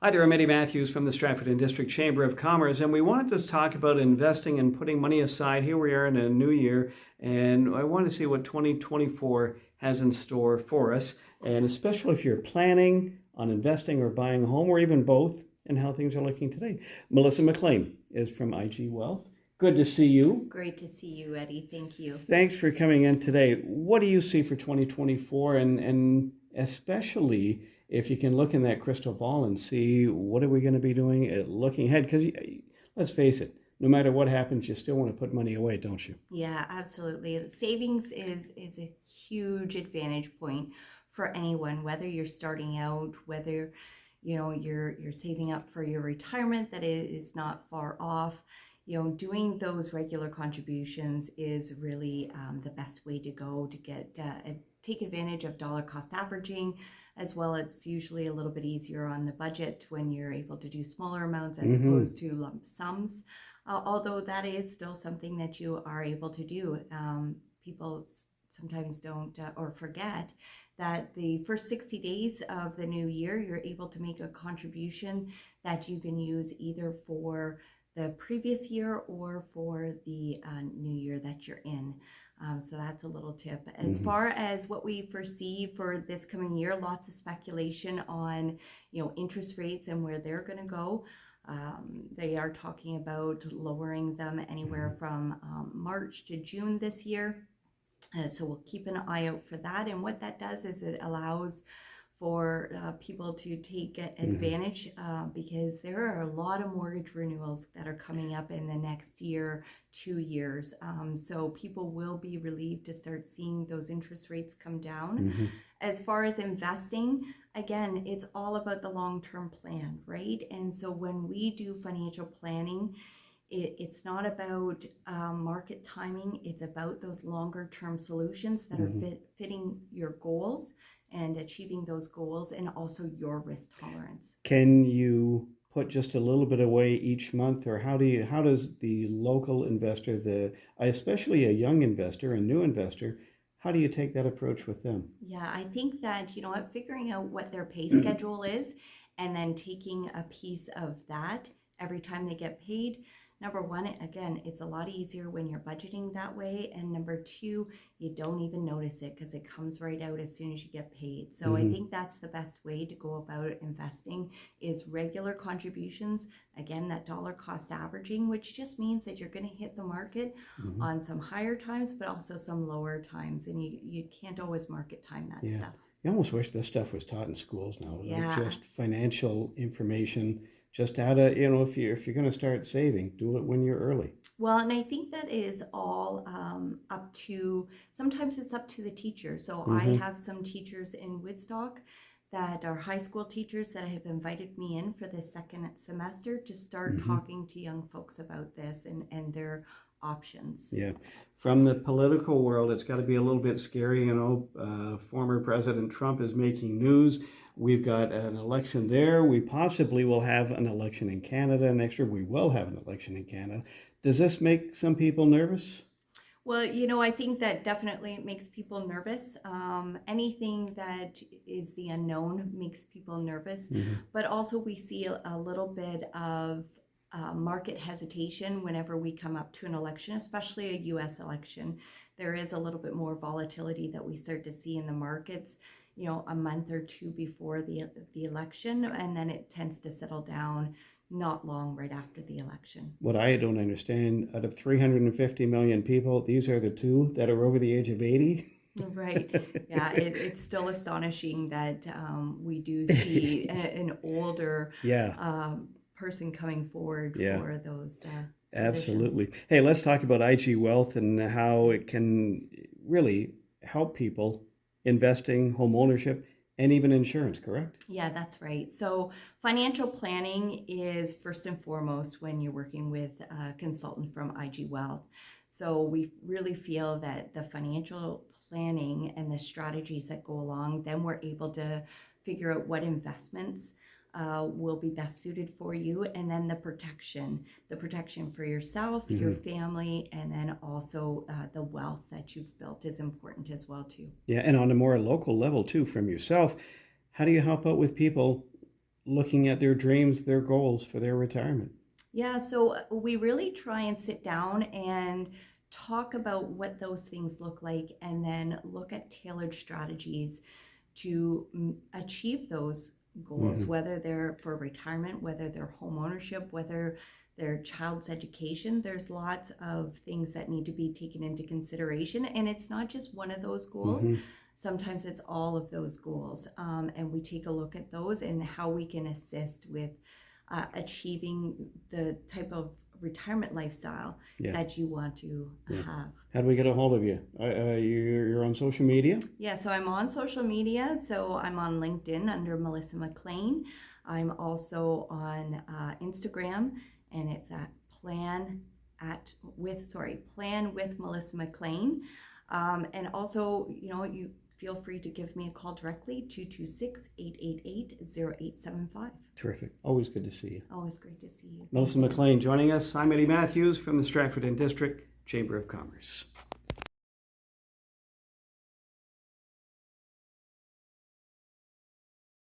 Hi there, I'm Eddie Matthews from the Stratford and District Chamber of Commerce, and we wanted to talk about investing and putting money aside. Here we are in a new year, and I want to see what 2024 has in store for us, and especially if you're planning on investing or buying a home, or even both, and how things are looking today. Melissa Maclean is from IG Wealth. Good to see you. Great to see you, Eddie. Thank you. Thanks for coming in today. What do you see for 2024, and especially if you can look in that crystal ball and see what are we going to be doing looking ahead? Because let's face it, no matter what happens, you still want to put money away, don't you? Yeah, absolutely. Savings is a huge advantage point for anyone, whether you're starting out, whether you're saving up for your retirement that is not far off. Doing those regular contributions is really the best way to go to get take advantage of dollar cost averaging, as well. It's usually a little bit easier on the budget when you're able to do smaller amounts as opposed to lump sums. Although that is still something that you are able to do. People sometimes don't or forget that the first 60 days of the new year, you're able to make a contribution that you can use either for the previous year or for the new year that you're in. So that's a little tip. As far as what we foresee for this coming year, lots of speculation on, interest rates and where they're going to go. They are talking about lowering them anywhere from March to June this year. So we'll keep an eye out for that. And what that does is it allows for people to take advantage because there are a lot of mortgage renewals that are coming up in the next year, 2 years. So people will be relieved to start seeing those interest rates come down. As far as investing, again, it's all about the long-term plan, right? And so when we do financial planning, it's not about market timing. It's about those longer term solutions that are fitting your goals and achieving those goals, and also your risk tolerance. Can you put just a little bit away each month, or how does the local investor, especially a young investor, a new investor, how do you take that approach with them? Yeah, I think that, figuring out what their pay schedule is and then taking a piece of that every time they get paid. Number one, again, it's a lot easier when you're budgeting that way. And number two, you don't even notice it because it comes right out as soon as you get paid. So I think that's the best way to go about investing is regular contributions. Again, that dollar cost averaging, which just means that you're going to hit the market on some higher times, but also some lower times. And you can't always market time that stuff. You almost wish this stuff was taught in schools now, Yeah. like just financial information. Just how to, if you're going to start saving, do it when you're early. Well, and I think that is all up to, sometimes it's up to the teacher. So I have some teachers in Woodstock that are high school teachers that have invited me in for the second semester to start talking to young folks about this and their options. Yeah. From the political world, it's got to be a little bit scary. Former President Trump is making news. We've got an election there. We possibly will have an election in Canada next year. We will have an election in Canada. Does this make some people nervous? Well, I think that definitely makes people nervous. Anything that is the unknown makes people nervous. But also we see a little bit of market hesitation whenever we come up to an election, especially a U.S. election. There is a little bit more volatility that we start to see in the markets, a month or two before the election, and then it tends to settle down not long right after the election. What I don't understand, out of 350 million people, these are the two that are over the age of 80? Right. Yeah, it's still astonishing that we do see an older person coming forward for those Absolutely. positions. Hey, let's talk about IG Wealth and how it can really help people investing, home ownership, and even insurance, correct? Yeah, that's right. So financial planning is first and foremost when you're working with a consultant from IG Wealth. So we really feel that the financial planning and the strategies that go along, then we're able to figure out what investments will be best suited for you, and then the protection for yourself, your family, and then also the wealth that you've built is important as well too. Yeah, and on a more local level too, from yourself, how do you help out with people looking at their dreams, their goals for their retirement? Yeah, so we really try and sit down and talk about what those things look like and then look at tailored strategies to achieve those goals, whether they're for retirement, whether they're home ownership, whether their child's education. There's lots of things that need to be taken into consideration, and it's not just one of those goals. Sometimes it's all of those goals, and we take a look at those and how we can assist with achieving the type of retirement lifestyle that you want to have. How do we get a hold of you? You're on social media? Yeah, so I'm on social media. So I'm on LinkedIn under Melissa Maclean. I'm also on Instagram, and it's at Plan with Melissa Maclean. And also, you feel free to give me a call directly, 226-888-0875. Terrific. Always good to see you. Always great to see you. Melissa Maclean joining us. I'm Eddie Matthews from the Stratford and District Chamber of Commerce.